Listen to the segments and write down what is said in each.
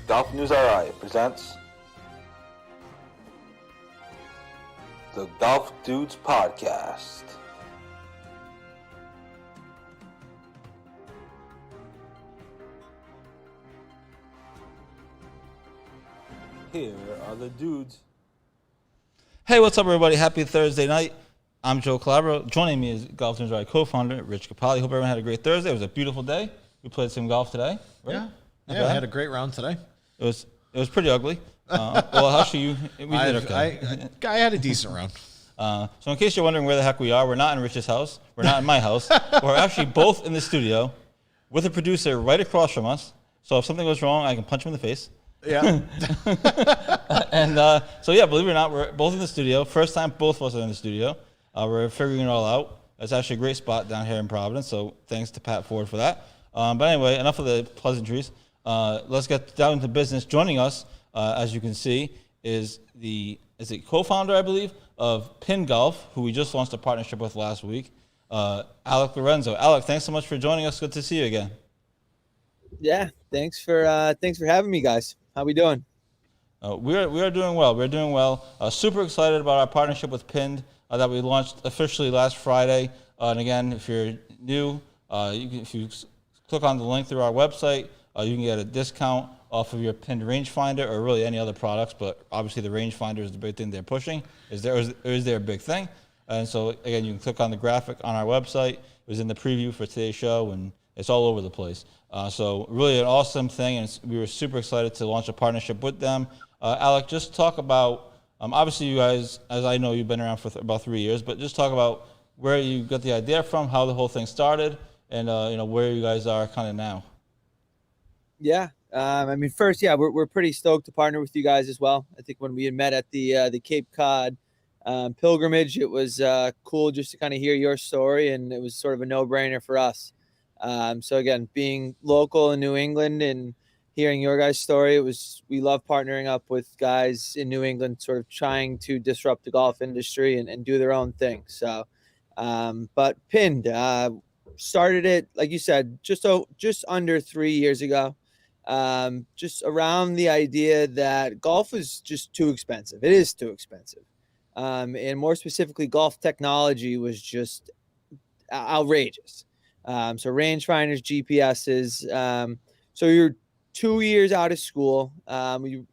Golf News RI presents the Golf Dudes Podcast. Here are the dudes. Hey, what's up, everybody? Happy Thursday night. I'm Joe Calabro. Joining me is Golf News RI co-founder Rich Capali. Hope everyone had a great Thursday. It was a beautiful day. We played some golf today. Right? Yeah, we had a great round today. It was pretty ugly. Well, actually, we did okay. I had a decent round. So in case you're wondering where the heck we are, we're not in Rich's house. We're not in my house. We're actually both in the studio with a producer right across from us. So if something goes wrong, I can punch him in the face. Yeah. And so, yeah, believe it or not, we're both in the studio. First time both of us are in the studio. We're figuring it all out. It's actually a great spot down here in Providence, so thanks to Pat Ford for that. But anyway, enough of the pleasantries. Let's get down to business. Joining us, as you can see, is the co-founder, I believe, of Pin Golf, who we just launched a partnership with last week, Alec Lorenzo. Alec, thanks so much for joining us. Good to see you again. Yeah, thanks for having me, guys. How we doing? We are doing well. We're doing well. Super excited about our partnership with Pinned that we launched officially last Friday. And again, if you're new, if you click on the link through our website, you can get a discount off of your Pinned Rangefinder or really any other products. But obviously, the Rangefinder is the big thing they're pushing. Is their big thing? And so again, you can click on the graphic on our website. It was in the preview for today's show, and it's all over the place. So really an awesome thing, and we were super excited to launch a partnership with them. Alec, just talk about, obviously you guys, as I know, you've been around for about 3 years, but just talk about where you got the idea from, how the whole thing started, and where you guys are kind of now. Yeah, first, we're pretty stoked to partner with you guys as well. I think when we had met at the Cape Cod pilgrimage, it was cool just to kind of hear your story, and it was sort of a no-brainer for us. So again, being local in New England and hearing your guys' story, we love partnering up with guys in New England, sort of trying to disrupt the golf industry and do their own thing. So, but Pinned started it, like you said, just under 3 years ago, just around the idea that golf is just too expensive. It is too expensive. And more specifically, golf technology was just outrageous. So rangefinders, GPSs. So you're 2 years out of school. We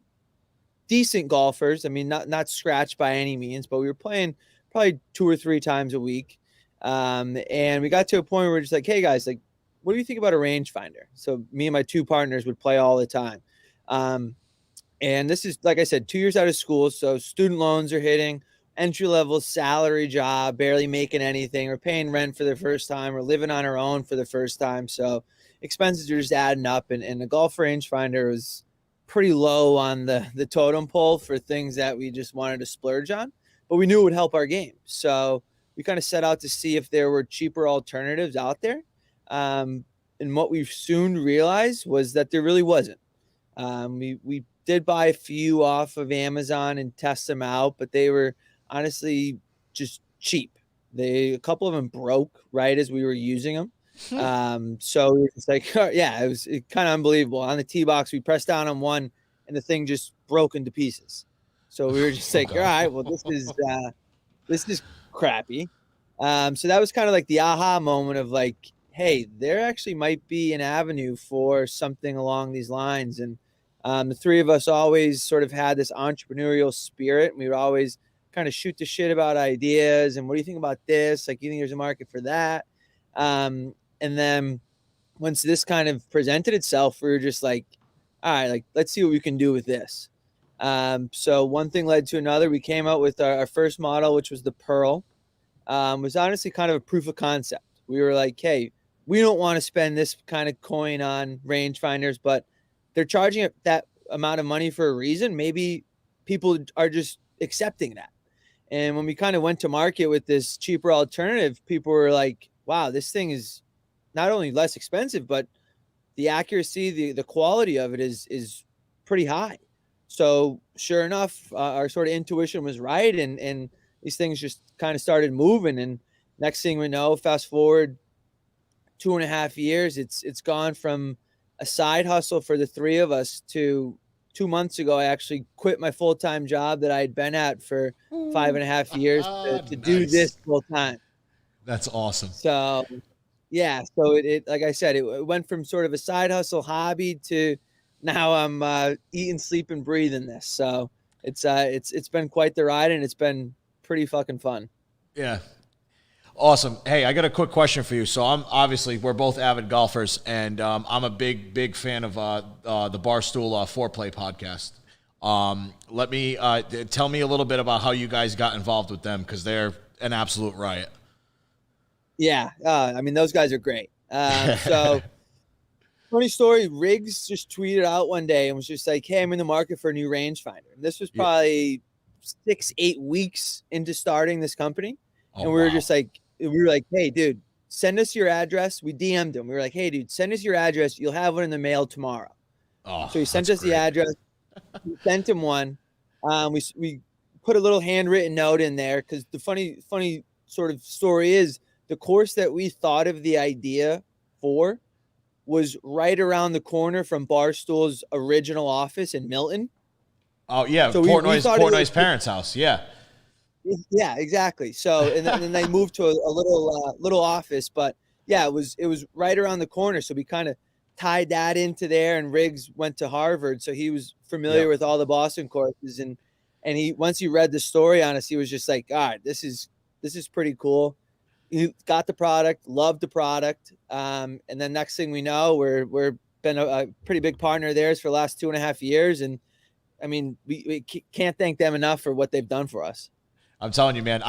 decent golfers. I mean, not scratched by any means, but we were playing probably 2 or 3 times a week. And we got to a point where we're just like, hey guys, like, what do you think about a rangefinder? So me and my 2 partners would play all the time. And this is, like I said, 2 years out of school. So student loans are hitting. Entry-level salary job, barely making anything, or paying rent for the first time, or living on our own for the first time. So expenses are just adding up, and the golf rangefinder was pretty low on the totem pole for things that we just wanted to splurge on, but we knew it would help our game. So we kind of set out to see if there were cheaper alternatives out there. And what we soon realized was that there really wasn't. We did buy a few off of Amazon and test them out, but they were honestly just cheap. A couple of them broke right as we were using them. So we were just like, yeah, it was kind of unbelievable. On the tee box, we pressed down on one and the thing just broke into pieces. So we were just like, all right, well, this is crappy. So that was kind of like the aha moment of like, hey, there actually might be an avenue for something along these lines. And the 3 of us always sort of had this entrepreneurial spirit. We would always kind of shoot the shit about ideas and what do you think about this? Like, you think there's a market for that? And then once this kind of presented itself, we were just like, all right, like, let's see what we can do with this. So one thing led to another. We came out with our first model, which was the Pearl. Was honestly kind of a proof of concept. We were like, hey, we don't want to spend this kind of coin on rangefinders, but they're charging that amount of money for a reason. Maybe people are just accepting that. And when we kind of went to market with this cheaper alternative, people were like, wow, this thing is not only less expensive, but the accuracy, the quality of it is pretty high. So sure enough, our sort of intuition was right. And these things just kind of started moving. And next thing we know, fast forward 2.5 years, it's gone from a side hustle for the 3 of us to 2 months ago, I actually quit my full-time job that I had been at for 5.5 years to do this full time. That's awesome. So yeah, so it like I said, it went from sort of a side hustle hobby to now I'm eating, sleeping, breathing this. So it's been quite the ride, and it's been pretty fucking fun. Yeah. Awesome. Hey, I got a quick question for you. So we're both avid golfers, and I'm a big fan of the Barstool Foreplay podcast. Let me tell me a little bit about how you guys got involved with them, because they're an absolute riot. Yeah, I mean, those guys are great. So funny story, Riggs just tweeted out one day and was just like, hey, I'm in the market for a new rangefinder. And this was probably 6-8 weeks into starting this company. And we were just like, hey, dude, send us your address. We DM'd him. We were like, hey, dude, send us your address. You'll have one in the mail tomorrow. So he sent us the address. We sent him one. We put a little handwritten note in there, because the funny sort of story is the course that we thought of the idea for was right around the corner from Barstool's original office in Milton. Oh yeah, so Portnoy's parents' house. Yeah. Yeah, exactly. So and then they moved to a little office, but yeah, it was right around the corner. So we kind of tied that into there, and Riggs went to Harvard, so he was familiar with all the Boston courses, and he once he read the story on us, he was just like, all right, this is pretty cool. He got the product, loved the product, and then next thing we know, we're been a pretty big partner of theirs for the last 2.5 years, and I mean, we can't thank them enough for what they've done for us. I'm telling you, man.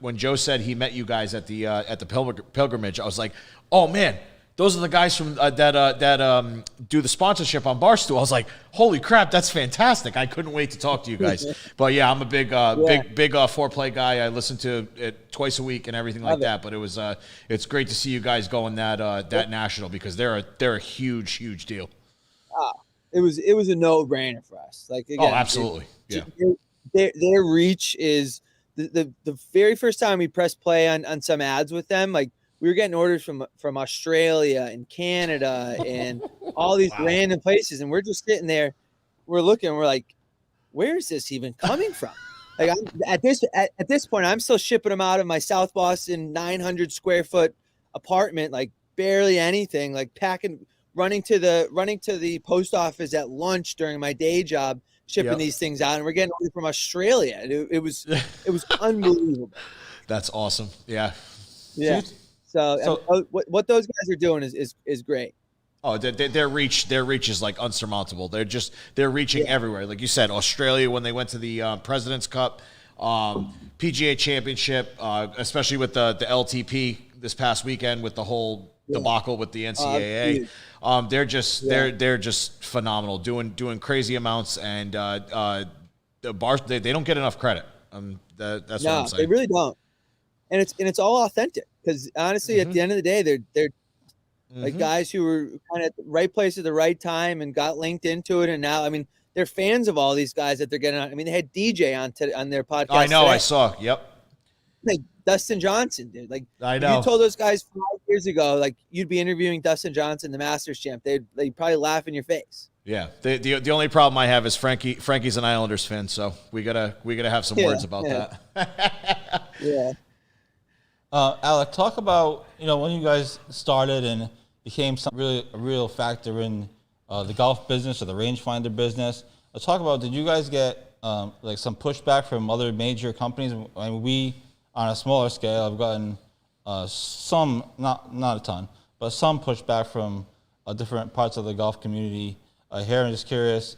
When Joe said he met you guys at the pilgrimage, I was like, oh man, those are the guys from that do the sponsorship on Barstool. I was like, holy crap, that's fantastic! I couldn't wait to talk to you guys. But yeah, I'm a big foreplay guy. I listen to it twice a week and everything like that. But it's great to see you guys going that national, because they're a huge deal. It was a no-brainer for us. Like, again, absolutely, Their reach is the very first time we pressed play on some ads with them. Like, we were getting orders from Australia and Canada and all these random places, and we're just sitting there, we're looking, we're like, where is this even coming from? Like, at this point, I'm still shipping them out of my South Boston 900 square foot apartment, like barely anything, like running to the post office at lunch during my day job, shipping these things out, and we're getting orders from Australia. It was unbelievable. That's awesome. Yeah. So what those guys are doing is great. Oh, their reach is like unsurmountable. They're reaching everywhere. Like you said, Australia, when they went to the President's Cup, PGA Championship, especially with the LTP this past weekend with the whole debacle with the NCAA. They're just phenomenal, doing crazy amounts, and the bars they don't get enough credit. That's what I'm saying. They really don't, and it's all authentic, because honestly, at the end of the day, they're like guys who were kind of at the right place at the right time and got linked into it, and now, I mean, they're fans of all these guys that they're getting on. I mean, they had DJ on their podcast. I know, today. I saw. Yep. Like Dustin Johnson, dude. Like, I know. You told those guys 5 years ago, like, you'd be interviewing Dustin Johnson, the Masters champ, they'd probably laugh in your face. Yeah. The only problem I have is Frankie's an Islanders fan, so we gotta have some words about that. Yeah. Alec, talk about when you guys started and became a real factor in the golf business or the rangefinder business. Let's talk about, did you guys get like some pushback from other major companies? I mean, we, on a smaller scale, have gotten some, not a ton, but some pushback from different parts of the golf community here. I'm just curious,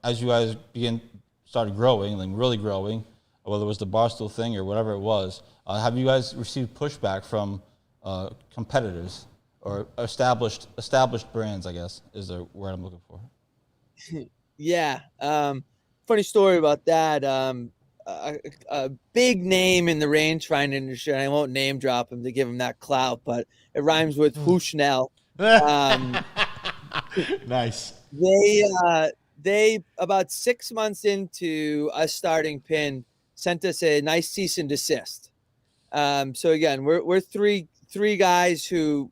as you guys started growing, like really growing, whether it was the Barstool thing or whatever it was, have you guys received pushback from competitors or established brands, I guess, is the word I'm looking for? Yeah. Funny story about that. A big name in the rangefinder industry, and I won't name drop him to give him that clout, but it rhymes with Hushnell. Nice. They about 6 months into us starting Pin, sent us a nice cease and desist. So again, we're three guys who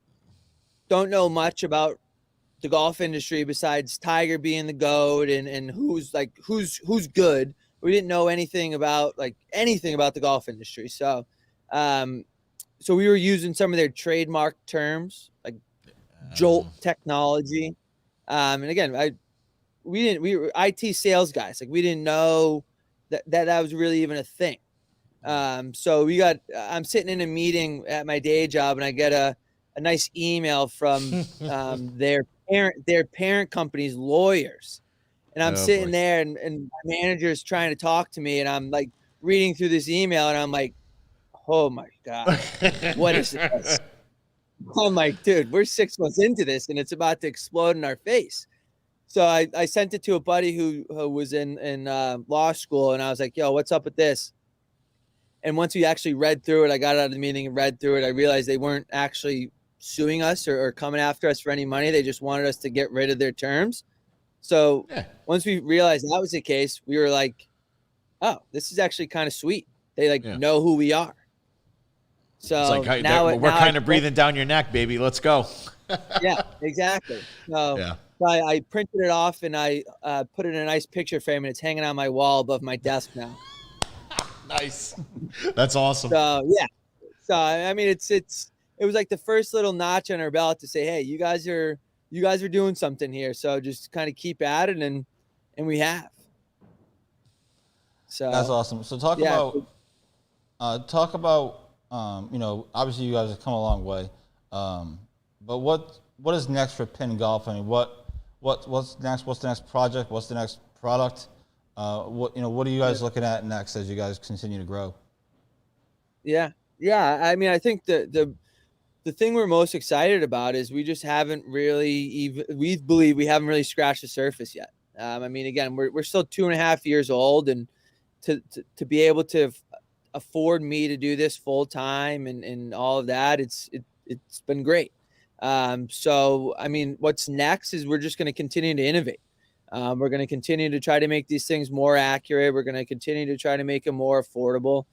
don't know much about the golf industry besides Tiger being the GOAT and who's good. We didn't know anything about the golf industry. So, so we were using some of their trademark terms like Jolt technology. And again, we were IT sales guys. Like, we didn't know that was really even a thing. So I'm sitting in a meeting at my day job, and I get a nice email from their parent company's lawyers. And I'm sitting there, and my manager is trying to talk to me, and I'm like reading through this email, and I'm like, oh my God, what is this? I'm like, dude, we're 6 months into this, and it's about to explode in our face. So I sent it to a buddy who was in law school, and I was like, yo, what's up with this? And once we actually read through it, I got out of the meeting and read through it, I realized they weren't actually suing us or coming after us for any money. They just wanted us to get rid of their terms. So once we realized that was the case, we were like, oh, this is actually kind of sweet. They know who we are. So it's like, we're kind of breathing down your neck, baby. Let's go. Yeah, exactly. So I printed it off, and I put it in a nice picture frame, and it's hanging on my wall above my desk now. Nice. That's awesome. So yeah. So I mean, it was like the first little notch on our belt to say, hey, you guys are doing something here. So just kind of keep at it, and we have. So that's awesome. So talk about obviously you guys have come a long way. But what is next for Pin Golf? I mean, what's next? What's the next project? What's the next product? What are you guys looking at next as you guys continue to grow? Yeah. I mean, I think the thing we're most excited about is we just haven't really we believe we haven't really scratched the surface yet. I mean, again, we're still 2.5 years old, and to be able to afford me to do this full time and all of that, it's been great. So I mean, what's next is we're just going to continue to innovate. We're going to continue to try to make these things more accurate. We're going to continue to try to make them more affordable.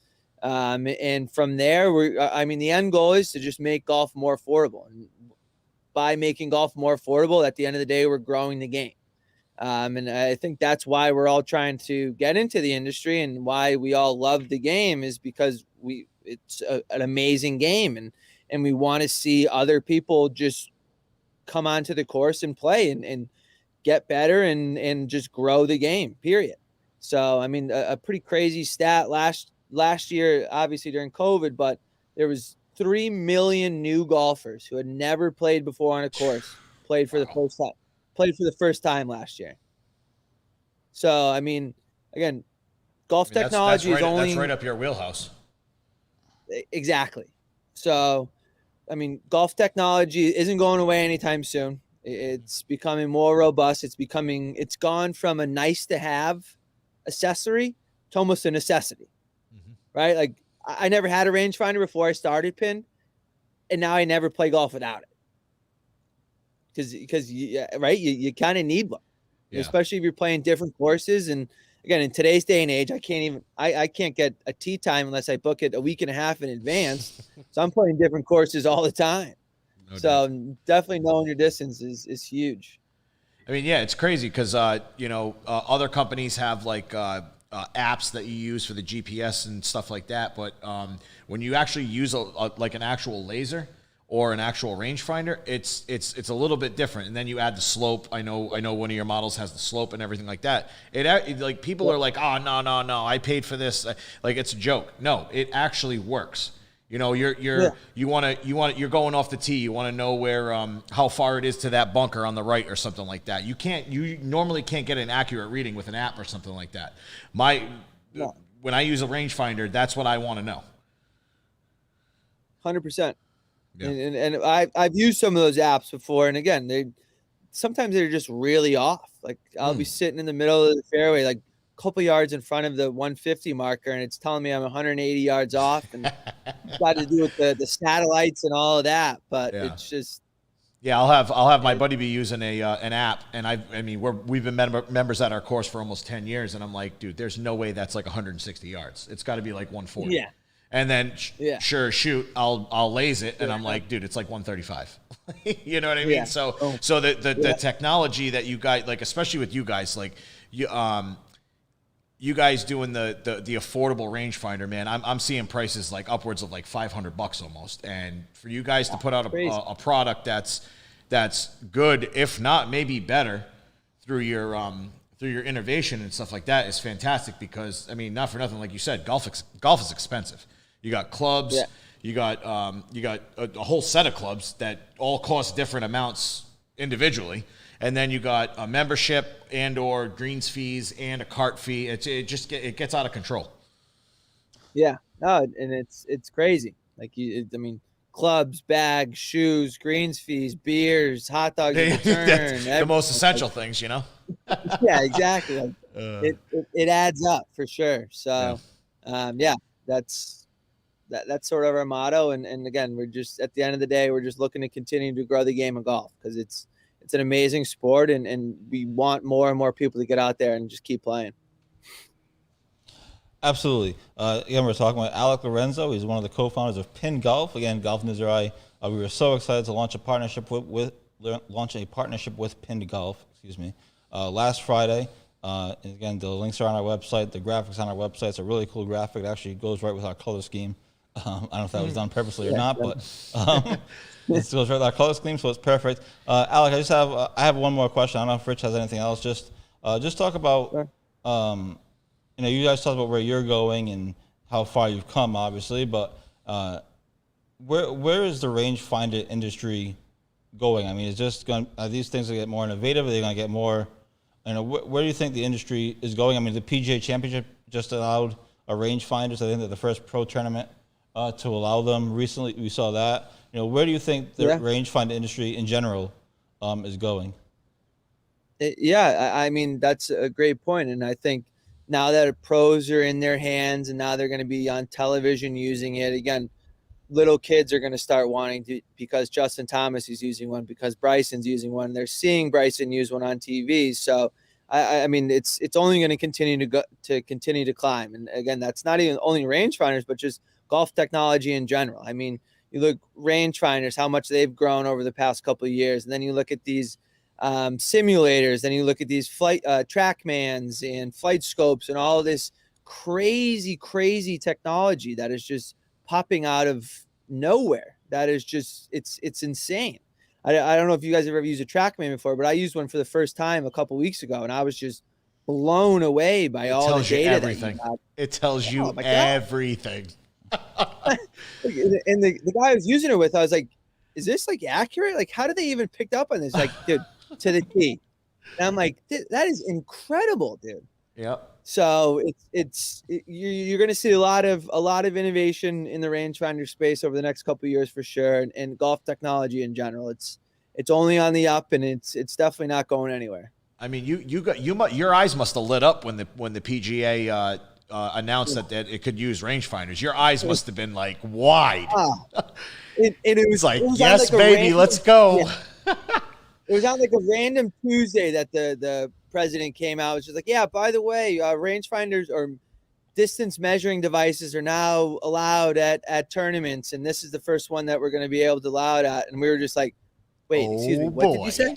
And from there, the end goal is to just make golf more affordable. And by making golf more affordable, at the end of the day, we're growing the game. And I think that's why we're all trying to get into the industry, and why we all love the game is because it's an amazing game, and we want to see other people just come onto the course and play and get better and just grow the game, period. So, I mean, a pretty crazy stat last year, obviously during COVID, but there was 3 million new golfers who had never played before on a course, played for the first time last year. So, I mean, again, golf technology is only... That's right up your wheelhouse. Exactly. So, I mean, golf technology isn't going away anytime soon. It's becoming more robust. It's gone from a nice to have accessory to almost a necessity, right? Like, I never had a rangefinder before I started Pin, and now I never play golf without it. Because you kind of need one, especially if you're playing different courses. And again, in today's day and age, I can't get a tee time unless I book it a week and a half in advance. So I'm playing different courses all the time. So definitely knowing your distance is huge. I mean, yeah, it's crazy because, other companies have like apps that you use for the GPS and stuff like that. But when you actually use like an actual laser or an actual rangefinder, it's a little bit different. And then you add the slope. I know one of your models has the slope and everything like that. It like people are like, oh, no, I paid for this. Like, it's a joke. No, it actually works. You know, you're going off the tee. You want to know where how far it is to that bunker on the right or something like that. You normally can't get an accurate reading with an app or something like that. When I use a rangefinder, that's what I want to know. 100%. Yeah. And I've used some of those apps before, and again, sometimes they're just really off. Like, I'll be sitting in the middle of the fairway, like a couple yards in front of the 150 marker, and it's telling me I'm 180 yards off, and it's got to do with the satellites and all of that. But it's just I'll have my buddy be using an app, and we've been members at our course for almost 10 years, and I'm like, dude, there's no way that's like 160 yards. It's got to be like 140. Yeah. And then Yeah. sure, shoot, I'll laze it, and I'm like, dude, it's like 135. You know what I mean? Yeah. So Oh. so the technology that you guys like, especially with you guys, like you guys doing the affordable rangefinder, man, I'm seeing prices like upwards of like $500 almost. And for you guys to put out a product that's good, if not maybe better, through your innovation and stuff like that is fantastic. Because I mean, not for nothing, like you said, golf is expensive. You got clubs, you got a whole set of clubs that all cost different amounts individually. And then you got a membership and or greens fees and a cart fee. It gets out of control. Yeah, no, and it's crazy. Like I mean, clubs, bags, shoes, greens fees, beers, hot dogs at the turn. The most essential things, you know. Yeah, exactly. Like, it adds up for sure. So, that's sort of our motto. And again, we're just at the end of the day, we're just looking to continue to grow the game of golf because it's an amazing sport, and we want more and more people to get out there and just keep playing. Absolutely. Again, we're talking about Alec Lorenzo. He's one of the co-founders of Pin Golf. Again, Golf News or I. We were so excited to launch a partnership with Pin Golf. Excuse me. Last Friday. And again, the links are on our website. The graphics on our website. It's a really cool graphic. It actually goes right with our color scheme. I don't know if that was done purposely or not, but it goes right with our color scheme, so it's perfect. Alec, I have one more question. I don't know if Rich has anything else. Just talk about, you guys talked about where you're going and how far you've come, obviously, but where is the rangefinder industry going? I mean, are these things going to get more innovative? Are they going to get more, where do you think the industry is going? I mean, the PGA Championship just allowed a rangefinders. I think they're the first pro tournament to allow them. Recently, we saw that. Where do you think the rangefinder industry in general is going? I mean, that's a great point. And I think now that pros are in their hands and now they're going to be on television using it, again, little kids are going to start wanting to, because Justin Thomas is using one, because Bryson's using one. They're seeing Bryson use one on TV. So, I mean, it's only going to continue to climb. And again, that's not even only rangefinders, but just golf technology in general. I mean, you look rangefinders, how much they've grown over the past couple of years. And then you look at these simulators, then you look at these flight TrackMans and flight scopes and all of this crazy technology that is just popping out of nowhere. That is just, it's insane. I don't know if you guys have ever used a TrackMan before, but I used one for the first time a couple weeks ago, and I was just blown away by all the data. Everything. It tells you everything. And the guy I was using it with, I was like, is this like accurate? Like, how did they even pick up on this? Like, dude, to the T. And I'm like, that is incredible, dude. Yep. So you're going to see a lot of innovation in the rangefinder space over the next couple of years for sure, and golf technology in general. It's only on the up, and it's definitely not going anywhere. I mean, your eyes must have lit up when the PGA announced that it could use rangefinders. Your eyes must have been like wide. It was like, yes, baby, let's go. Yeah. It was on like a random Tuesday that the president came out. It was just like, yeah, by the way, rangefinders or distance measuring devices are now allowed at tournaments, and this is the first one that we're going to be able to allow it at. And we were just like, wait, excuse me, what did you say?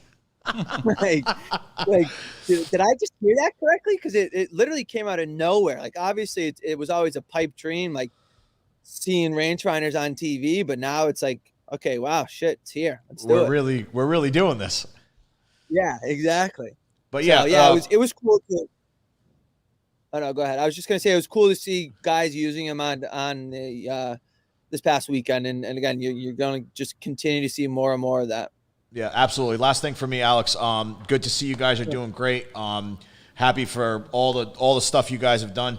like did I just hear that correctly? Because it literally came out of nowhere. Like, obviously it was always a pipe dream, like seeing rangefinders on TV, but now it's like, okay, wow, shit, it's here. Let's do it. We're really doing this. Yeah, exactly. But yeah, it was cool to. Oh no, go ahead. I was just gonna say it was cool to see guys using them on the this past weekend, and again, you're gonna just continue to see more and more of that. Yeah, absolutely. Last thing for me, Alex. Good to see you guys are doing great. Happy for all the stuff you guys have done.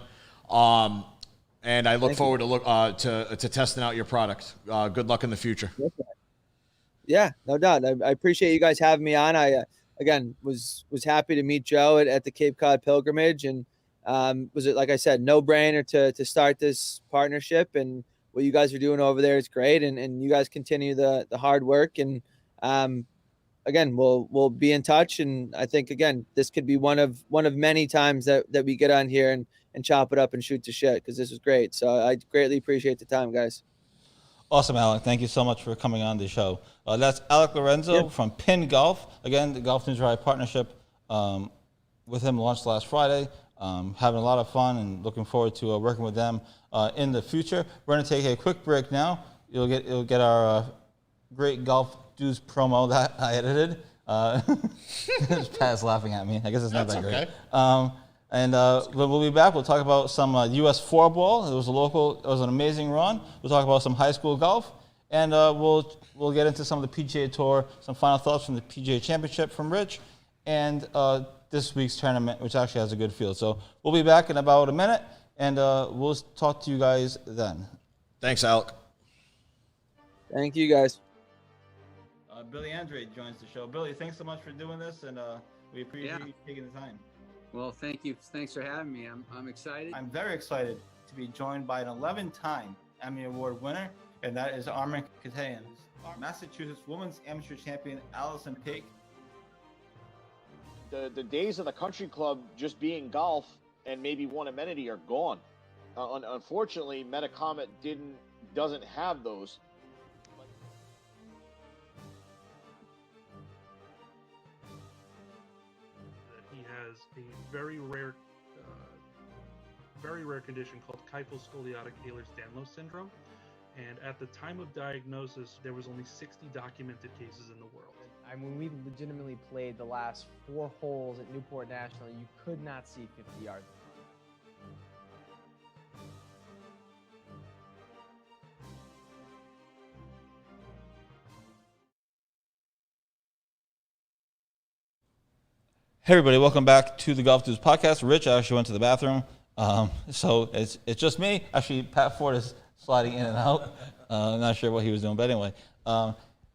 And I look forward to testing out your product. Good luck in the future. Yeah, no doubt. I appreciate you guys having me on. I again was happy to meet Joe at the Cape Cod pilgrimage, and was it, like I said, no brainer to start this partnership, and what you guys are doing over there is great, and you guys continue the hard work, and again, we'll be in touch, and I think again this could be one of many times that we get on here and and chop it up and shoot the shit, because this was great. So I greatly appreciate the time, guys. Awesome, Alec. Thank you so much for coming on the show. That's Alec Lorenzo from Pin Golf. Again, the Golf News Ride partnership with him launched last Friday. Having a lot of fun and looking forward to working with them in the future. We're going to take a quick break now. You'll get our great Golf Dudes promo that I edited. Pat's laughing at me. I guess it's not that great. We'll be back. We'll talk about some U.S. four-ball. It was an amazing run. We'll talk about some high school golf, and we'll get into some of the PGA Tour, some final thoughts from the PGA Championship from Rich, and this week's tournament, which actually has a good field. So we'll be back in about a minute, and we'll talk to you guys then. Thanks, Alec. Thank you, guys. Billy Andre joins the show. Billy, thanks so much for doing this, and we appreciate you taking the time. Well, thank you. Thanks for having me. I'm excited. I'm very excited to be joined by an 11-time Emmy Award winner, and that is Ncaa Championship. Massachusetts Women's Amateur Champion Allison Paik. The days of the country club just being golf and maybe one amenity are gone. Unfortunately, Metacomet doesn't have those. He has a very rare condition called kyphoscoliotic Ehlers-Danlos syndrome. And at the time of diagnosis, there was only 60 documented cases in the world. I mean, we legitimately played the last 4 holes at Newport National. You could not see 50 yards. Hey everybody, welcome back to the Golf Dudes podcast. Rich actually went to the bathroom, so it's just me. Actually, Pat Ford is sliding in and out. I'm not sure what he was doing, but anyway,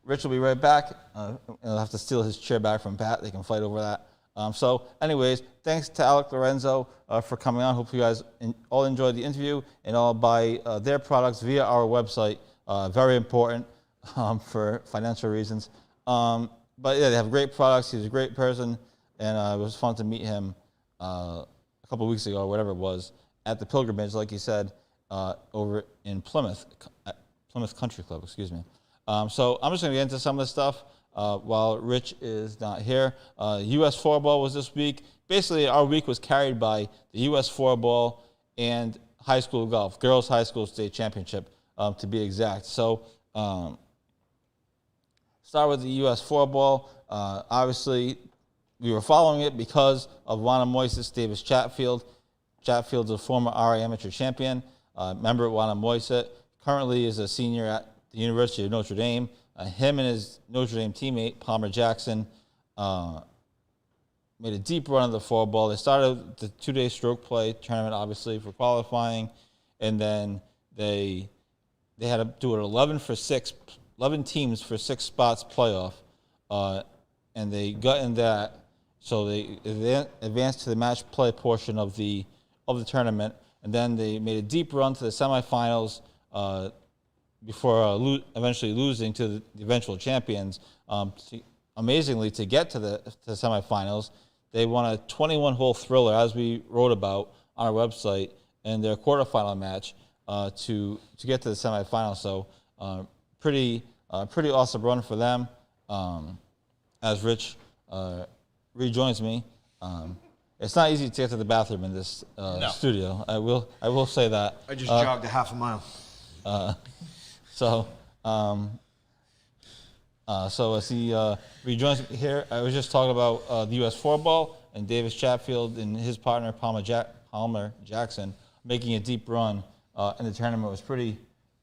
Rich will be right back. He'll have to steal his chair back from Pat. They can fight over that. So anyways, thanks to Alec Lorenzo for coming on. Hope you guys all enjoyed the interview and all buy their products via our website. Very important for financial reasons. But yeah, they have great products. He's a great person. And it was fun to meet him a couple of weeks ago, or whatever it was, at the pilgrimage, like you said, over in Plymouth Country Club, excuse me. So I'm just going to get into some of this stuff while Rich is not here. U.S. four-ball was this week. Basically, our week was carried by the U.S. four-ball and high school golf, girls high school state championship, to be exact. So start with the U.S. four-ball. Obviously, we were following it because of Wannamoisis Davis Chatfield. Chatfield's a former RA amateur champion, member at Wannamoisis, currently is a senior at the University of Notre Dame. Him and his Notre Dame teammate, Palmer Jackson, made a deep run of the four ball. They started the 2-day stroke play tournament, obviously, for qualifying, and then they had to do an 11 teams for 6 spots playoff, and they got in that. So they advanced to the match play portion of the tournament, and then they made a deep run to the semifinals before eventually losing to the eventual champions. Amazingly, to get to the semifinals, they won a 21-hole thriller, as we wrote about on our website, in their quarterfinal match to get to the semifinals. So pretty awesome run for them. As Rich rejoins me, it's not easy to get to the bathroom in this studio. I will say that. I just jogged a half a mile. So as he rejoins me here, I was just talking about the U.S. four-ball and Davis Chatfield and his partner Palmer Jackson making a deep run in the tournament. Was pretty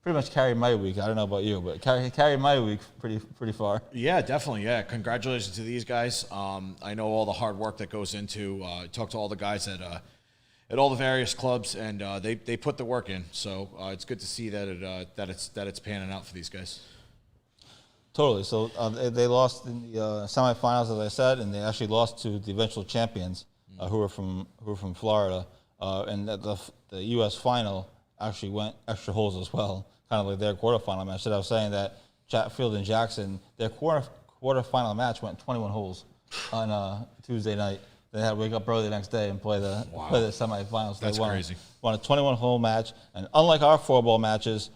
much carried my week. I don't know about you, but carried my week pretty far. Yeah, definitely. Yeah, congratulations to these guys. I know all the hard work that goes into. Talk to all the guys at all the various clubs, and they put the work in. So it's good to see that it's panning out for these guys. Totally. So they lost in the semifinals, as I said, and they actually lost to the eventual champions, who were from Florida, and the U.S. final actually went extra holes as well. Kind of like their quarterfinal match. So I was saying that Chatfield and Jackson, their quarterfinal match went 21 holes on Tuesday night. They had to wake up early the next day and play the semifinals. That's crazy. Won a 21-hole match, and unlike our 4-ball matches,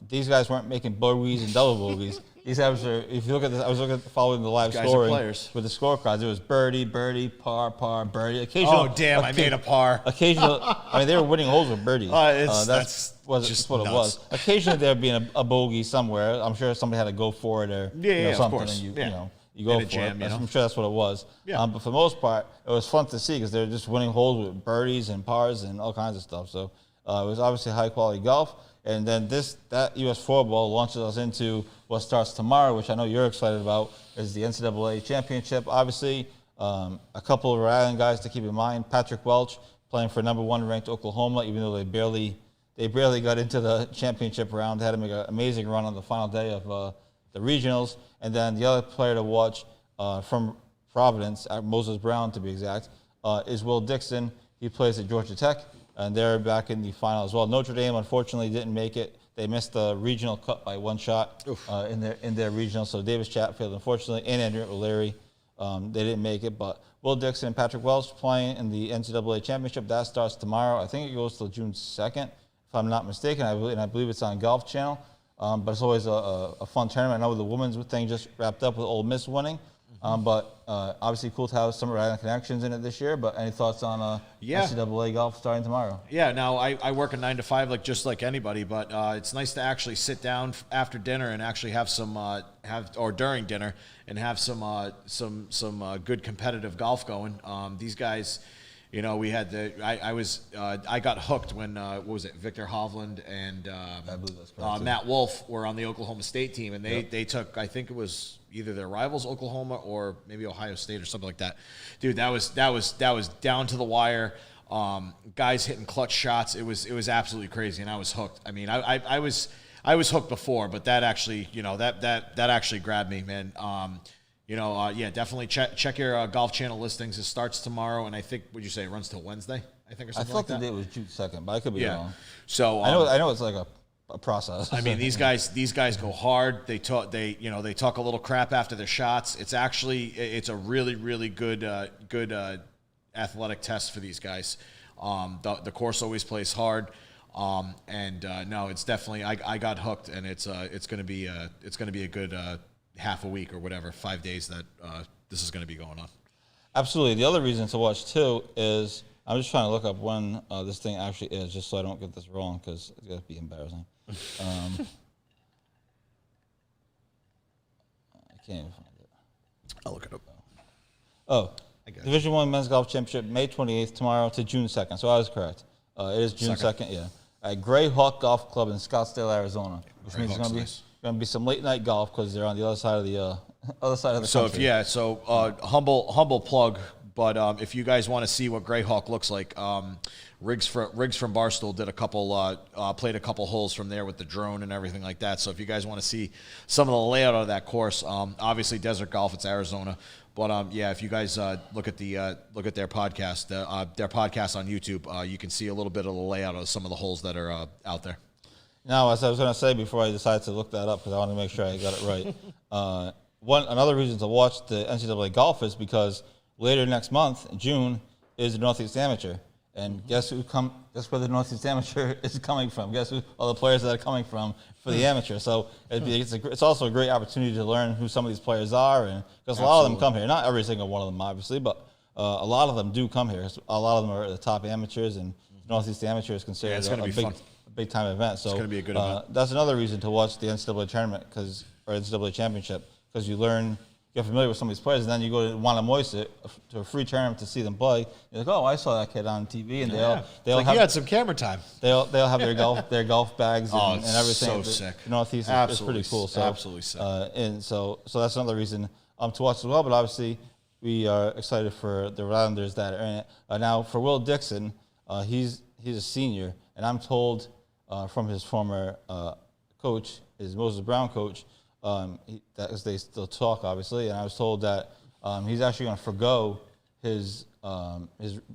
these guys weren't making bogeys and double bogeys. These guys are. If you look at this, I was following the live scoring with the scorecards. It was birdie, birdie, par, par, birdie. Occasional. Oh damn! I made a par. Occasional. I mean, they were winning holes with birdies. That's what just it was. Occasionally there'd be a bogey somewhere. I'm sure somebody had to go for it or something. Of course. And you go for jam, it. I'm sure that's what it was. Yeah. But for the most part, it was fun to see because they're just winning holes with birdies and pars and all kinds of stuff. So it was obviously high quality golf. And then that U.S. 4-ball launches us into what starts tomorrow, which I know you're excited about, is the Ncaa Championship. Obviously, a couple of Rhode Island guys to keep in mind. Patrick Welch playing for number 1 ranked Oklahoma, even though they barely got into the championship round. They had to make an amazing run on the final day of the regionals. And then the other player to watch from Providence, Moses Brown to be exact, is Will Dixon. He plays at Georgia Tech. And they're back in the final as well. Notre Dame, unfortunately, didn't make it. They missed the regional cut by 1 shot in their regional. So Davis Chatfield, unfortunately, and Andrew O'Leary, they didn't make it. But Will Dixon and Patrick Welch playing in the Ncaa Championship. That starts tomorrow. I think it goes till June 2nd, if I'm not mistaken. I believe it's on Golf Channel. But it's always a fun tournament. I know the women's thing just wrapped up with Ole Miss winning. But obviously cool to have some Rhode Island connections in it this year. But any thoughts on NCAA golf starting tomorrow? Yeah, now I work a 9 to 5 just like anybody, but it's nice to actually sit down after dinner and actually have some or during dinner and have some good competitive golf going. These guys, we had I got hooked when what was it, Victor Hovland and I believe that's correct, Matt Wolf were on the Oklahoma State team, and they took, I think it was either their rivals Oklahoma or maybe Ohio State or something like that. Dude, that was down to the wire. Guys hitting clutch shots. It was absolutely crazy, and I was hooked. I mean, I was hooked before, but that actually that actually grabbed me, man. Definitely check your Golf Channel listings. It starts tomorrow, and I think, would you say it runs till Wednesday? I think, or something like that. I thought the date was June 2nd, but I could be wrong. So I know it's like a process. I mean, these guys go hard. They talk a little crap after their shots. It's a really, really good athletic test for these guys. The course always plays hard. No, it's definitely, I got hooked, and it's going to be a good half a week or whatever, 5 days that this is going to be going on. Absolutely. The other reason to watch too is I'm just trying to look up when this thing actually is, just so I don't get this wrong, because it's going to be embarrassing. I can't even find it. I'll look it up. Oh, Division I Men's Golf Championship, May 28th tomorrow to June 2nd. So I was correct. It is June 2nd, yeah. At Gray Hawk Golf Club in Scottsdale, Arizona, which means it's going to be some late night golf because they're on the other side of the country. Humble plug. But if you guys want to see what Greyhawk looks like, Riggs from Barstool did played a couple holes from there with the drone and everything like that. So if you guys want to see some of the layout of that course, obviously Desert Golf, it's Arizona. But if you guys look at their podcast, their podcast on YouTube, you can see a little bit of the layout of some of the holes that are out there. Now, as I was going to say before I decided to look that up, because I want to make sure I got it right. Another reason to watch the NCAA golf is because later next month, in June, is the Northeast Amateur. And guess where the Northeast Amateur is coming from? Guess who all the players that are coming from for the amateur? So it's also a great opportunity to learn who some of these players are, and because a lot of them come here. Not every single one of them, obviously, but a lot of them do come here. A lot of them are the top amateurs, and Northeast Amateur is considered a big time event. So it's going to be a good event. That's another reason to watch the NCAA tournament or NCAA Championship, because you get familiar with some of these players, and then you go to Wannamoisa to a free tournament to see them play. You're like, oh, I saw that kid on TV, and they'll have, you had some camera time. They'll have their golf bags and everything. So sick. The Northeast is pretty cool. So absolutely sick. And so that's another reason to watch as well. But obviously, we are excited for the Rhode Islanders that are in it. Now for Will Dixon, he's a senior, and I'm told from his former coach, his Moses Brown coach. That they still talk, obviously, and I was told that he's actually going to forgo his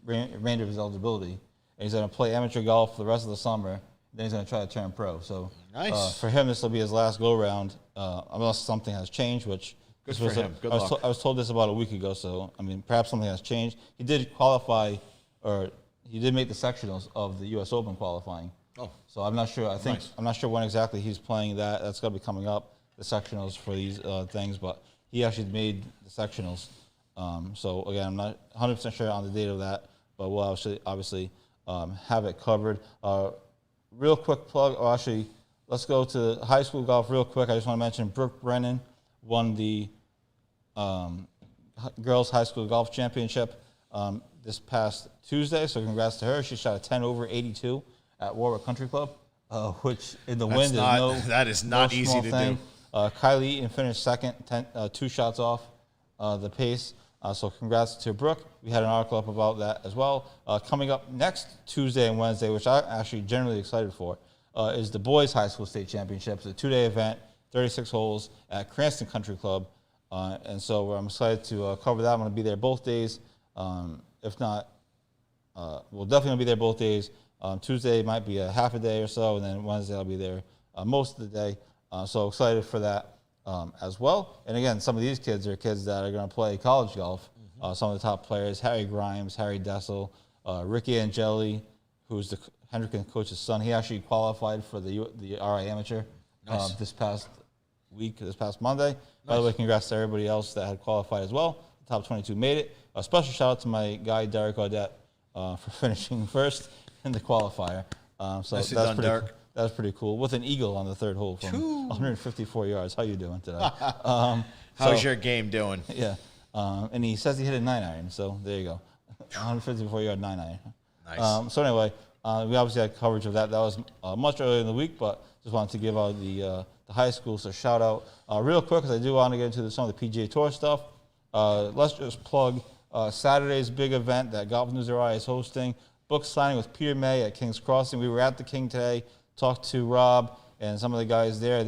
remainder of his eligibility, and he's going to play amateur golf for the rest of the summer. Then he's going to try to turn pro. So nice. For him, this will be his last go round, unless something has changed, which Good for him. Good luck. I was told this about a week ago, so I mean, perhaps something has changed. He did qualify, or he did make the sectionals of the U.S. Open qualifying. Oh, so I'm not sure. Nice. I'm not sure when exactly he's playing that. That's going to be coming up, the sectionals for these things. But he actually made the sectionals. So again, I'm not 100% sure on the date of that, but we'll obviously have it covered. Real quick plug, or actually, let's go to high school golf real quick. I just want to mention Brooke Brennan won the girls high school golf championship this past Tuesday. So congrats to her. She shot a 10 over 82 at Warwick Country Club, which in the wind that is not easy to do. Kylie Eaton finished second, 2 shots off the pace. So congrats to Brooke. We had an article up about that as well. Coming up next Tuesday and Wednesday, which I'm actually generally excited for, is the boys high school state championships, a 2-day event, 36 holes at Cranston Country Club. And so I'm excited to cover that. I'm going to be there both days. If not, we'll definitely be there both days. Tuesday might be a half a day or so, and then Wednesday I'll be there most of the day. So excited for that as well. And again, some of these kids are kids that are going to play college golf. Some of the top players, Harry Grimes, Harry Dessel, Ricky Angeli, who's the Hendricken coach's son. He actually qualified for the RI Amateur this past Monday. Nice. By the way, congrats to everybody else that had qualified as well. The top 22 made it. A special shout out to my guy, Derek Audette, for finishing first in the qualifier. So that was pretty cool. With an eagle on the third hole from 154 yards. How you doing today? How's your game doing? Yeah. And he says he hit a 9-iron, so there you go. 154-yard 9-iron. Nice. So anyway, we obviously had coverage of that. That was much earlier in the week, but just wanted to give out the high school, so shout out real quick, because I do want to get into some of the PGA Tour stuff. Let's just plug Saturday's big event that Golf News RI is hosting, book signing with Peter May at King's Crossing. We were at the King today, talked to Rob and some of the guys there.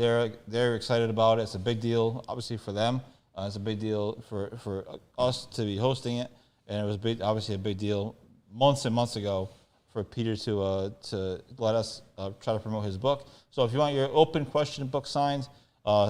They're excited about it. It's a big deal, obviously, for them. It's a big deal for us to be hosting it, and it was obviously a big deal months and months ago for Peter to let us try to promote his book. So if you want your open question book signed,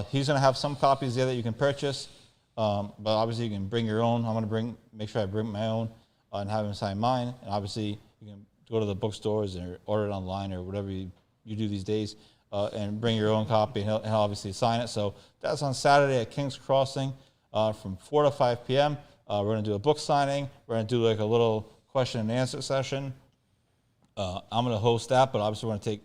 he's going to have some copies there that you can purchase, but obviously you can bring your own. I'm going to make sure I bring my own and have him sign mine. And obviously you can go to the bookstores or order it online or whatever you do these days, and bring your own copy, and he'll obviously sign it. So that's on Saturday at King's Crossing from 4 to 5 p.m. We're going to do a book signing. We're going to do like a little question and answer session. I'm going to host that, but obviously we're going to take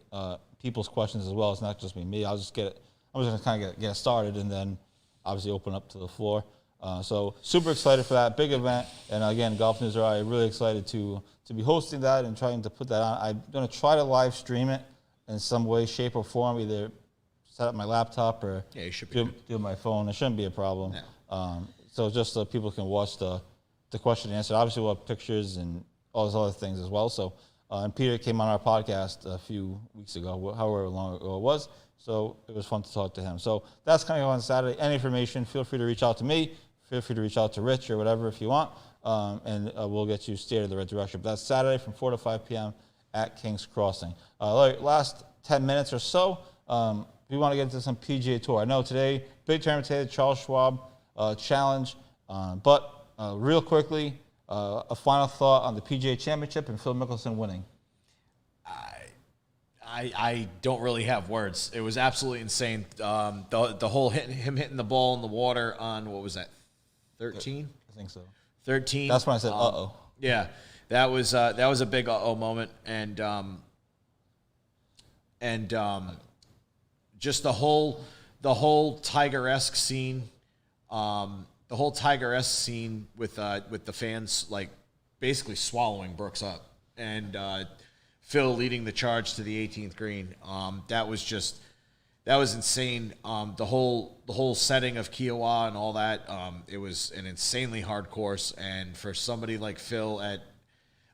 people's questions as well. It's not just me. I'm just going to kind of get it started, and then obviously open up to the floor. So super excited for that big event. And again, Golf News RI really excited to be hosting that and trying to put that on. I'm going to try to live stream it in some way, shape, or form, either set up my laptop or do my phone. It shouldn't be a problem. Yeah. So just so people can watch the question and answer. Obviously, we'll have pictures and all those other things as well. So, and Peter came on our podcast a few weeks ago, however long ago it was. So it was fun to talk to him. So that's coming on Saturday. Any information, feel free to reach out to me. Feel free to reach out to Rich or whatever if you want, and we'll get you steered in the right direction. But that's Saturday from 4 to 5 p.m. at King's Crossing. Last 10 minutes or so, we want to get into some PGA Tour. I know today, big tournament today, the Charles Schwab Challenge. But real quickly, a final thought on the PGA Championship and Phil Mickelson winning. I don't really have words. It was absolutely insane. The whole him hitting the ball in the water on, what was that, 13? I think so. 13. That's when I said, uh-oh. Yeah, that was a big uh-oh moment, and just the whole Tiger-esque scene, with the fans like basically swallowing Brooks up, and Phil leading the charge to the 18th green. That was insane. The whole setting of Kiowa and all that. It was an insanely hard course, and for somebody like Phil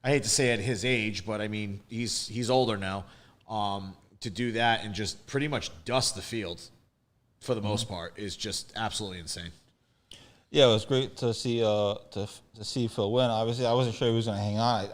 I hate to say at his age, but I mean he's older now. To do that and just pretty much dust the field for the most part is just absolutely insane. Yeah, it was great to see Phil win. Obviously, I wasn't sure he was going to hang on.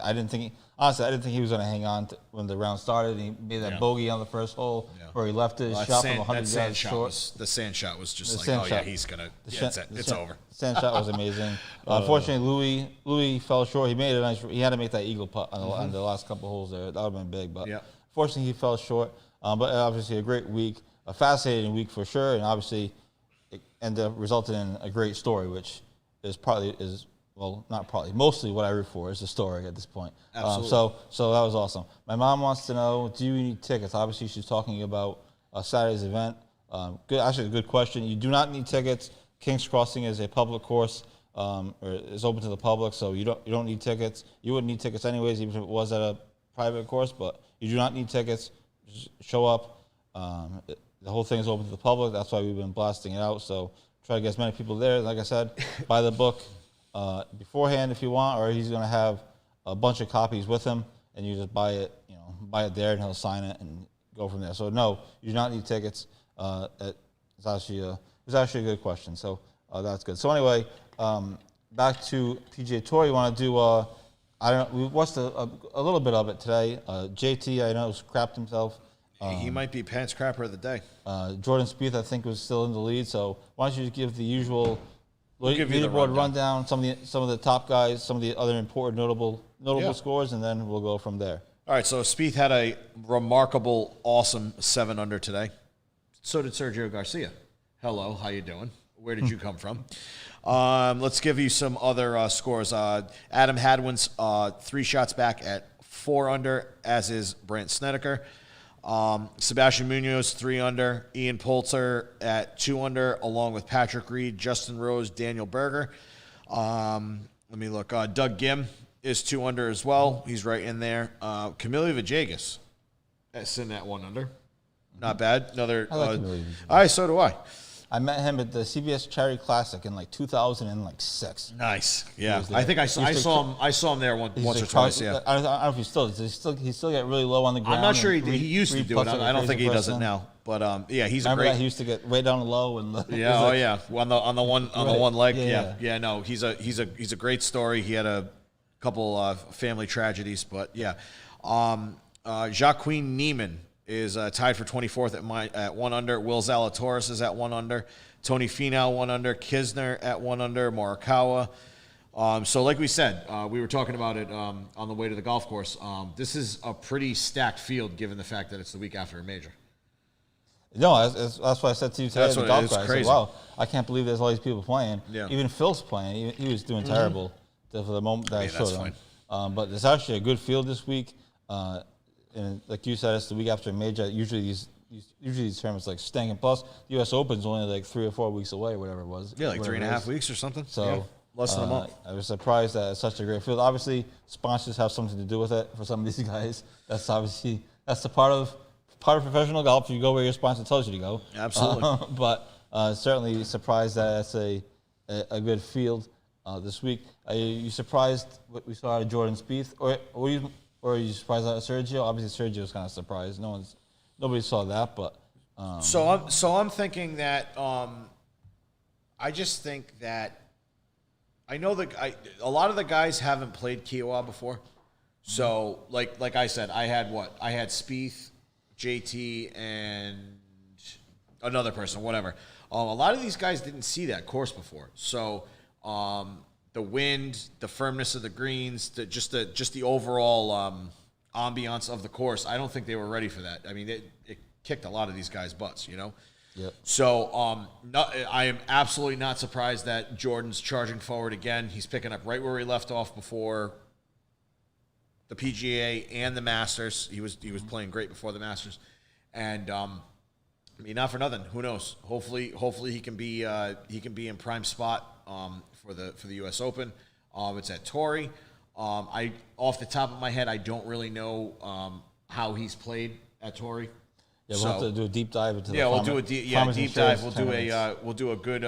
honestly, I didn't think he was going to hang on when the round started. He made that bogey on the first hole where he left his shot from 100 yards short. The sand shot was just he's going to, it's over. The sand shot was amazing. Unfortunately, Louis fell short. He made a nice. He had to make that eagle putt on the last couple holes there. That would have been big, but fortunately he fell short. But obviously a great week, a fascinating week for sure, and obviously it ended up resulting in a great story, which is mostly what I root for is the story at this point. Absolutely. So that was awesome. My mom wants to know, do you need tickets? Obviously, she's talking about Saturday's event. Actually, a good question. You do not need tickets. King's Crossing is a public course, or is open to the public, so you don't need tickets. You wouldn't need tickets anyways, even if it was at a private course, but you do not need tickets. Just show up. The whole thing is open to the public. That's why we've been blasting it out. So try to get as many people there. Like I said, buy the book beforehand if you want, or he's going to have a bunch of copies with him, and you just buy it there, and he'll sign it and go from there. So no, you do not need tickets. It's actually a good question. So that's good. So anyway, back to PGA Tour. You want to do? We watched a little bit of it today. JT, I know, crapped himself. He might be pants crapper of the day. Jordan Spieth, I think, was still in the lead. So why don't you just give the usual leaderboard rundown, some of the top guys, some of the other important notable scores, and then we'll go from there. All right, so Spieth had a remarkable, awesome 7 under today. So did Sergio Garcia. Hello, how you doing? Where did you come from? Let's give you some other scores. Adam Hadwin's 3 shots back at 4 under, as is Brandt Snedeker. Sebastian Munoz 3 under, Ian Poulter at 2 under, along with Patrick Reed, Justin Rose, Daniel Berger. Let me look. Doug Gim is 2 under as well. He's right in there. Camilo Villegas is sitting at 1 under. Not bad. Another. I like Camilo Villegas. All right, so do I. I met him at the CBS Charity Classic in 2006. Nice. Yeah, I think I saw him there once or twice. Yeah. I don't know if he still does. He still get really low on the ground. I'm not sure he used to do it. I don't think he does it now. But yeah, he's Remember a great. That he used to get way down low and on the one leg. Yeah. No, he's a great story. He had a couple family tragedies, but yeah. Joaquin Neiman is tied for 24th at 1 under. Will Zalatoris is at 1 under. Tony Finau 1 under. Kisner at 1 under. Morikawa. So like we said, we were talking about it on the way to the golf course. This is a pretty stacked field given the fact that it's the week after a major. No, that's what I said to you today. That's at the what golf it's course. crazy. I said, wow, I can't believe there's all these people playing. Yeah. Even Phil's playing. He was doing terrible for the moment that I showed him. But it's actually a good field this week. And like you said, it's the week after a major. Usually these tournaments like staying. And plus, the U.S. Open's only like 3 or 4 weeks away, whatever it was. Yeah, like 3.5 weeks or something. So less than a month. I was surprised that it's such a great field. Obviously, sponsors have something to do with it for some of these guys. That's the part of professional golf. You go where your sponsor tells you to go. Absolutely. But certainly surprised that it's a good field this week. Are you surprised what we saw out of Jordan Spieth, or are you surprised out of Sergio? Obviously, Sergio was kind of surprised. Nobody saw that, but. So I'm thinking that I just think that I know a lot of the guys haven't played Kiowa before. So like I said, I had Spieth, JT, and another person, whatever. A lot of these guys didn't see that course before. So the wind, the firmness of the greens, just the overall ambiance of the course, I don't think they were ready for that. I mean, it kicked a lot of these guys' butts, Yep. So I am absolutely not surprised that Jordan's charging forward again. He's picking up right where he left off before the PGA and the Masters. He was playing great before the Masters, and I mean, not for nothing. Who knows? Hopefully he can be in prime spot for the U.S. Open. It's at Torrey. I off the top of my head, I don't really know how he's played at Torrey. Yeah, we'll have to do a deep dive into. We'll do a deep dive. We'll do a good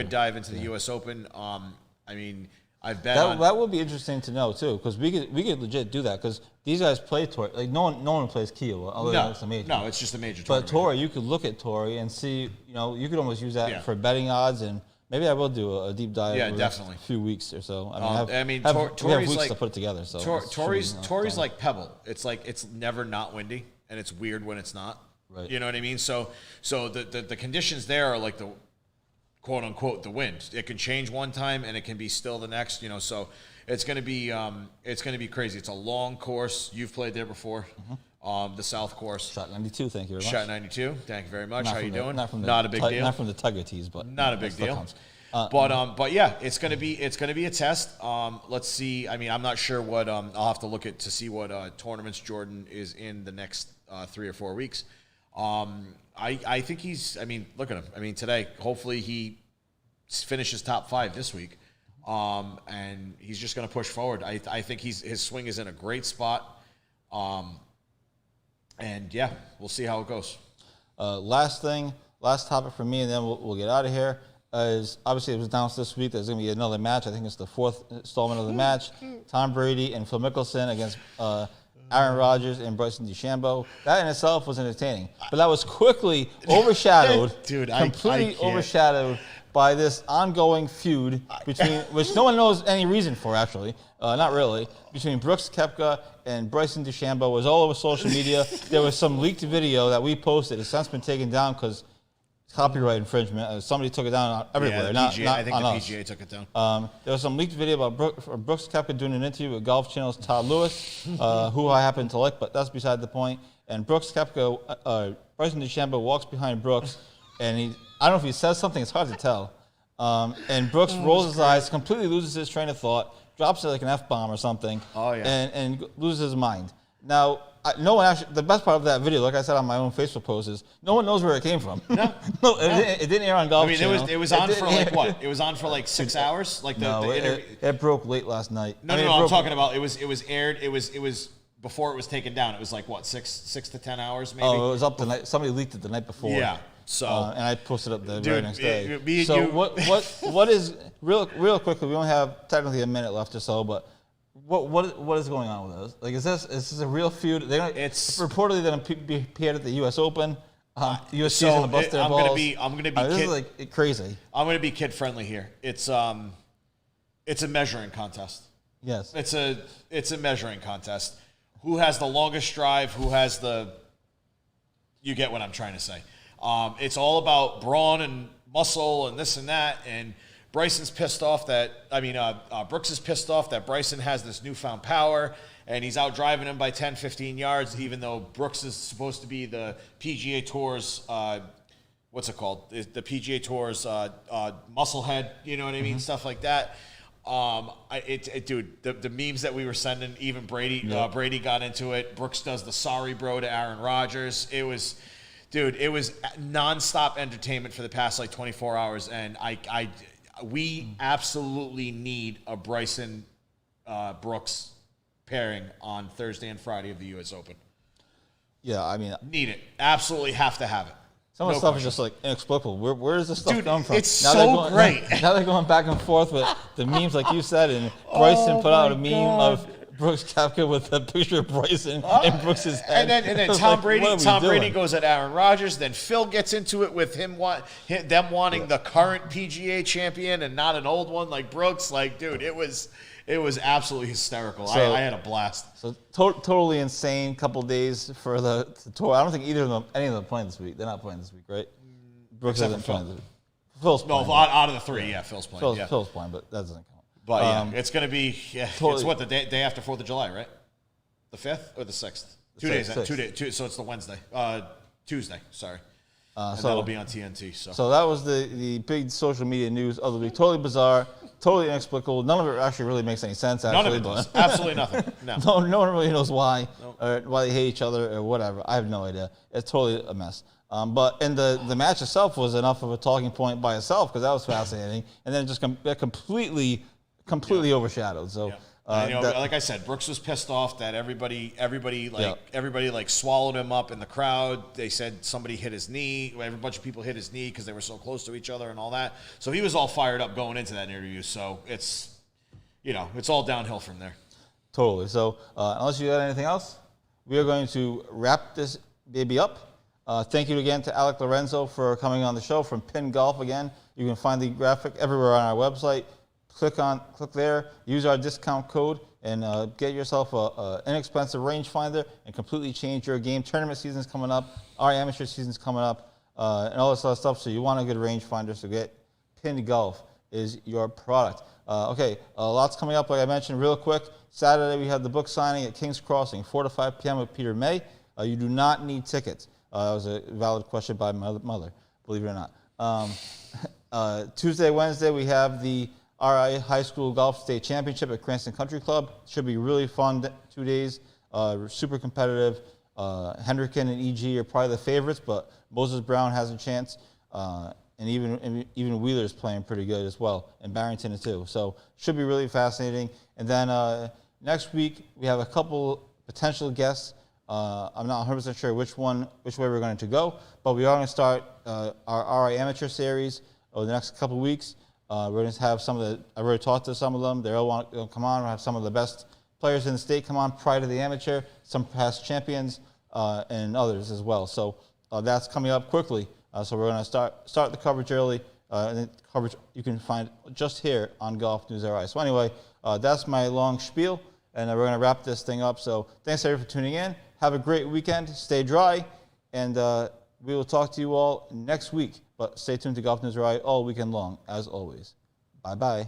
dive into the U.S. Open. I mean, I bet that would be interesting to know too, because we could legit do that, because these guys play Torrey. Like no one plays Kiowa other than it's a major. No, it's just a major. But Torrey, you could look at Torrey and see. You could almost use that for betting odds and Maybe I will do a deep dive. Yeah, over definitely. A few weeks or so. I we mean, have Torrey's weeks like to put it together. So Torrey's like Pebble. It's like it's never not windy, and it's weird when it's not. Right. You know what I mean? So the conditions there are like the quote unquote the wind. It can change one time and it can be still the next. You know, so it's gonna be crazy. It's a long course. You've played there before. The South course. Shot 92. Thank you very much. Shot 92. Thank you very much. Not How you doing? Not a big deal. Not from the Tiger tees, but not a big still deal. counts. But yeah, it's gonna be a test. Let's see. I mean, I'm not sure what I'll have to look at to see what tournaments Jordan is in the next 3 or 4 weeks. I think he's. I mean, look at him. I mean, today, hopefully he finishes top 5 this week, and he's just gonna push forward. I think his swing is in a great spot. And yeah, we'll see how it goes. Last topic for me, and then we'll get out of here. Is obviously it was announced this week there's going to be another match. I think it's the 4th installment of the match. Tom Brady and Phil Mickelson against Aaron Rodgers and Bryson DeChambeau. That in itself was entertaining, but that was quickly overshadowed, completely overshadowed by this ongoing feud between, which no one knows any reason for actually, not really, between Brooks Koepka and Bryson DeChambeau. It was all over social media. There was some leaked video that we posted. It's since been taken down because copyright infringement. Somebody took it down everywhere. Yeah, the PGA, not I think on the us. PGA took it down. There was some leaked video about Brooks Koepka doing an interview with Golf Channel's Todd Lewis, who I happen to like, but that's beside the point. And Brooks Koepka, Bryson DeChambeau walks behind Brooks, and I don't know if he says something. It's hard to tell. And Brooks rolls his eyes, completely loses his train of thought, drops it like an F-bomb or something, and loses his mind. Now, no one actually. The best part of that video, like I said on my own Facebook post, is no one knows where it came from. It didn't air on Golf Channel. It was on for like what? It was on for like 6 hours. Like it broke late last night. No, I'm talking about it was aired. It was before it was taken down. It was like what 6 to 10 hours maybe. Oh, it was up the night. Somebody leaked it the night before. Yeah. So and I posted up the very next day. So what is real quickly? We only have technically a minute left or so, but. What is going on with this? Like, is this a real feud? It's reportedly going to be paired at the U.S. Open. USC is going to bust their balls. I'm going to be. This is like crazy. I'm going to be kid friendly here. It's a measuring contest. Yes. It's a measuring contest. Who has the longest drive? Who has the? You get what I'm trying to say. It's all about brawn and muscle and this and that and. Bryson's pissed off Brooks is pissed off that Bryson has this newfound power and he's out driving him by 10, 15 yards, even though Brooks is supposed to be the PGA Tour's, what's it called? The PGA Tour's muscle head, you know what I mean? Stuff like that. Dude, the memes that we were sending, even Brady got into it. Brooks does the sorry bro to Aaron Rodgers. It was nonstop entertainment for the past like 24 hours. And we absolutely need a Bryson Brooks pairing on Thursday and Friday of the U.S. Open. Yeah, I mean, need it. Absolutely have to have it. Some of the stuff is just like inexplicable. Where does this stuff come from? It's so great. Now they're going back and forth with the memes, like you said, and Bryson put out a meme of Brooks Koepka with a picture of Bryson in Brooks's head. And then Tom Brady goes at Aaron Rodgers. Then Phil gets into it with them wanting the current PGA champion and not an old one like Brooks. Like, dude, it was absolutely hysterical. So, I had a blast. So totally insane couple days for the tour. I don't think any of them are playing this week. They're not playing this week, right? Brooks isn't playing this week. Phil's playing. No, out of the three, Phil's playing. Phil's playing, but that doesn't count. But it's going to be totally. It's what the day after 4th of July, right? The 5th or the 6th? 2 days. 2 so it's the Wednesday. Tuesday. Sorry. So that'll be on TNT. So that was the big social media news of the week. Totally bizarre, totally inexplicable. None of it actually really makes any sense. Actually, none of it does. Absolutely nothing. No one really knows why or why they hate each other or whatever. I have no idea. It's totally a mess. But the match itself was enough of a talking point by itself because that was fascinating, and then it just completely overshadowed. So. Like I said, Brooks was pissed off that everybody swallowed him up in the crowd. They said somebody hit his knee. A bunch of people hit his knee because they were so close to each other and all that. So he was all fired up going into that interview. So it's all downhill from there. Totally. So unless you got anything else, we are going to wrap this baby up. Thank you again to Alec Lorenzo for coming on the show from Pin Golf again. You can find the graphic everywhere on our website. Click there, use our discount code, and get yourself an inexpensive rangefinder and completely change your game. Tournament season's coming up, our amateur season's coming up, and all this other stuff. So you want a good rangefinder, so get Pin Golf is your product. Okay, lots coming up, like I mentioned, real quick. Saturday, we have the book signing at King's Crossing, 4 to 5 p.m. with Peter May. You do not need tickets. That was a valid question by my mother, believe it or not. Tuesday, Wednesday, we have the RI High School Golf State Championship at Cranston Country Club. Should be really fun 2 days, super competitive. Hendricken and EG are probably the favorites, but Moses Brown has a chance. And even Wheeler's playing pretty good as well, and Barrington too. So should be really fascinating. And then next week we have a couple potential guests. I'm not 100% sure which way we're going to go, but we are going to start our RI Amateur series over the next couple weeks. We're going to have I've already talked to some of them. They all want to come on. We'll have some of the best players in the state come on prior to the amateur, some past champions, and others as well. So that's coming up quickly. So we're going to start the coverage early. And the coverage you can find just here on Golf News RI. So anyway, that's my long spiel, and we're going to wrap this thing up. So thanks everybody for tuning in. Have a great weekend. Stay dry, and we will talk to you all next week. But stay tuned to Golf News RI all weekend long, as always. Bye-bye.